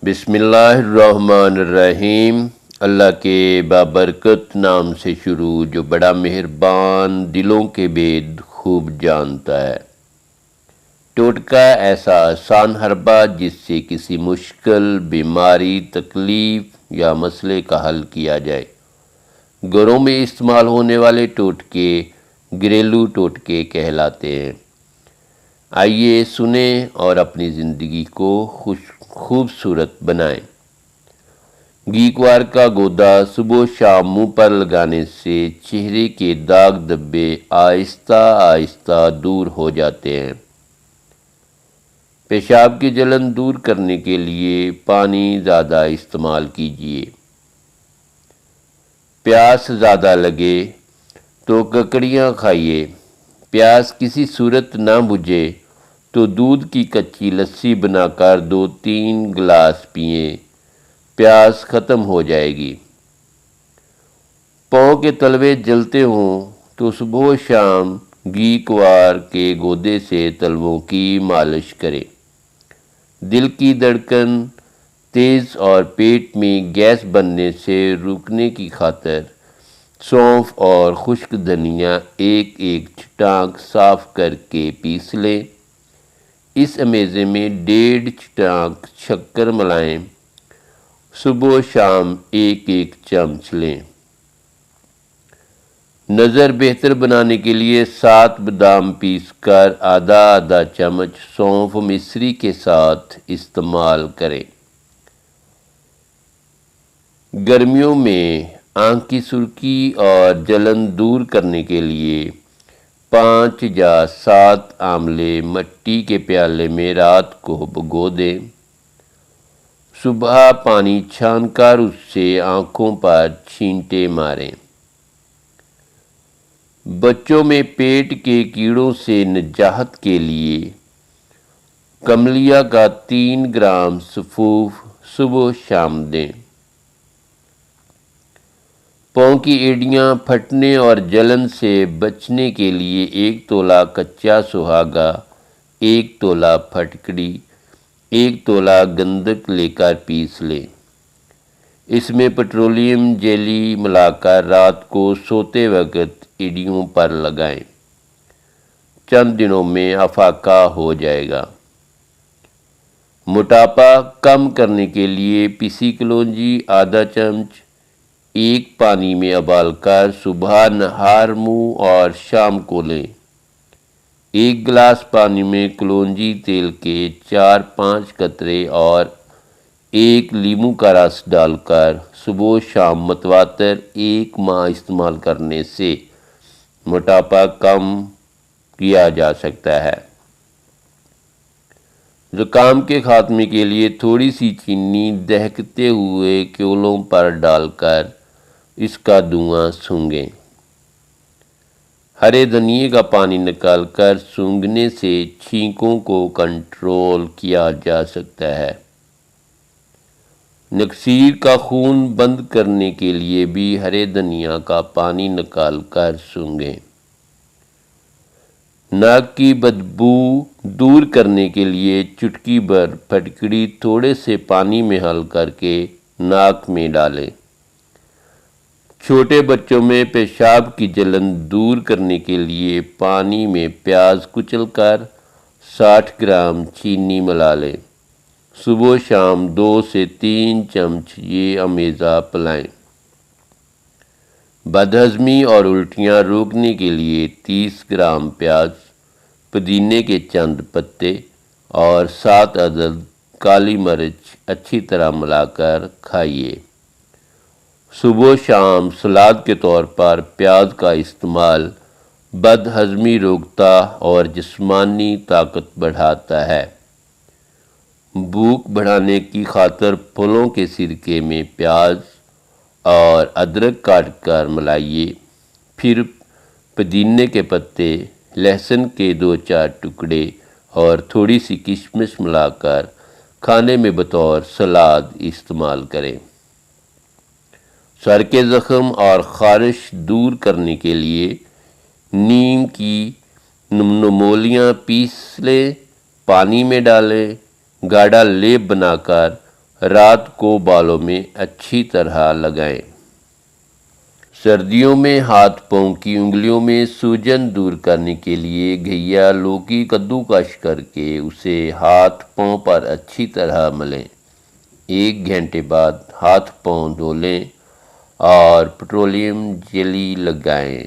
بسم اللہ الرحمن الرحیم۔ اللہ کے بابرکت نام سے شروع جو بڑا مہربان، دلوں کے بید خوب جانتا ہے۔ ٹوٹکا ایسا آسان حربہ جس سے کسی مشکل، بیماری، تکلیف یا مسئلے کا حل کیا جائے۔ گھروں میں استعمال ہونے والے ٹوٹکے گھریلو ٹوٹکے کہلاتے ہیں۔ آئیے سنیں اور اپنی زندگی کو خوبصورت بنائیں۔ گھیکوار کا گودا صبح و شام منہ پر لگانے سے چہرے کے داغ دھبے آہستہ آہستہ دور ہو جاتے ہیں۔ پیشاب کی جلن دور کرنے کے لیے پانی زیادہ استعمال کیجیے۔ پیاس زیادہ لگے تو ککڑیاں کھائیے۔ پیاس کسی صورت نہ بجھے تو دودھ کی کچی لسی بنا کر 2-3 گلاس پئیں، پیاس ختم ہو جائے گی۔ پاؤں کے تلوے جلتے ہوں تو صبح و شام گھیکوار کے گودے سے تلووں کی مالش کریں۔ دل کی دھڑکن تیز اور پیٹ میں گیس بننے سے روکنے کی خاطر سونف اور خشک دھنیا ایک چٹانک صاف کر کے پیس لیں۔ اس امیزے میں 1.5 چٹانک شکر ملائیں۔ صبح و شام ایک چمچ لیں۔ نظر بہتر بنانے کے لیے 7 بادام پیس کر آدھا چمچ سونف مصری کے ساتھ استعمال کریں۔ گرمیوں میں آنکھ کی سرخی اور جلن دور کرنے کے لیے 5 یا 7 آملے مٹی کے پیالے میں رات کو بھگو دیں۔ صبح پانی چھان کر اس سے آنکھوں پر چھینٹے ماریں۔ بچوں میں پیٹ کے کیڑوں سے نجات کے لیے کملیا کا 3 گرام سفوف صبح و شام دیں۔ پاؤں کی ایڑیاں پھٹنے اور جلن سے بچنے کے لیے 1 تولہ کچا سہاگا، 1 تولہ پھٹکڑی، 1 تولہ گندک لے کر پیس لیں۔ اس میں پیٹرولیم جیلی ملا کر رات کو سوتے وقت ایڑیوں پر لگائیں۔ چند دنوں میں افاقہ ہو جائے گا۔ موٹاپا کم کرنے کے لیے پیسی کلونجی آدھا چمچ 1 پانی میں ابال کر صبح نہار منہ اور شام کو لیں۔ 1 گلاس پانی میں کلونجی تیل کے 4-5 قطرے اور 1 لیموں کا رس ڈال کر صبح و شام متواتر 1 ماہ استعمال کرنے سے موٹاپا کم کیا جا سکتا ہے۔ زکام کے خاتمے کے لیے تھوڑی سی چینی دہکتے ہوئے کیولوں پر ڈال کر اس کا دھواں سونگھیں۔ ہرے دھنیے کا پانی نکال کر سونگھنے سے چھینکوں کو کنٹرول کیا جا سکتا ہے۔ نکسیر کا خون بند کرنے کے لیے بھی ہرے دھنیا کا پانی نکال کر سونگھیں۔ ناک کی بدبو دور کرنے کے لیے چٹکی بھر پھٹکڑی تھوڑے سے پانی میں حل کر کے ناک میں ڈالیں۔ چھوٹے بچوں میں پیشاب کی جلن دور کرنے کے لیے پانی میں پیاز کچل کر 60 گرام چینی ملا لیں۔ صبح و شام 2 سے 3 چمچ یہ امیزہ پلائیں۔ بدہضمی اور الٹیاں روکنے کے لیے 30 گرام پیاز، پودینے کے چند پتے اور 7 عدد کالی مرچ اچھی طرح ملا کر کھائیے۔ صبح و شام سلاد کے طور پر پیاز کا استعمال بد ہضمی روکتا اور جسمانی طاقت بڑھاتا ہے۔ بھوک بڑھانے کی خاطر پھلوں کے سرکے میں پیاز اور ادرک کاٹ کر ملائیے، پھر پودینے کے پتے، لہسن کے 2-4 ٹکڑے اور تھوڑی سی کشمش ملا کر کھانے میں بطور سلاد استعمال کریں۔ سر کے زخم اور خارش دور کرنے کے لیے نیم کی نمولیاں پیس لیں، پانی میں ڈالیں، گاڑھا لیپ بنا کر رات کو بالوں میں اچھی طرح لگائیں۔ سردیوں میں ہاتھ پاؤں کی انگلیوں میں سوجن دور کرنے کے لیے گھیا لوکی کدوکش کر کے اسے ہاتھ پاؤں پر اچھی طرح ملیں۔ 1 گھنٹے بعد ہاتھ پاؤں دھو لیں اور پیٹرولیم جیلی لگائیں۔